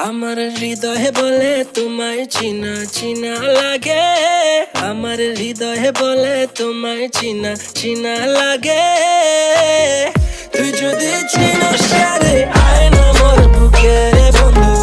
আমার হৃদয়ে বলে তোমায় চিনা চিনা লাগে, আমার হৃদয়ে বলে তোমায় চিনা চিনা লাগে। তুই যদি চিনস রে আয় না মোর বুকে রে বন্ধু।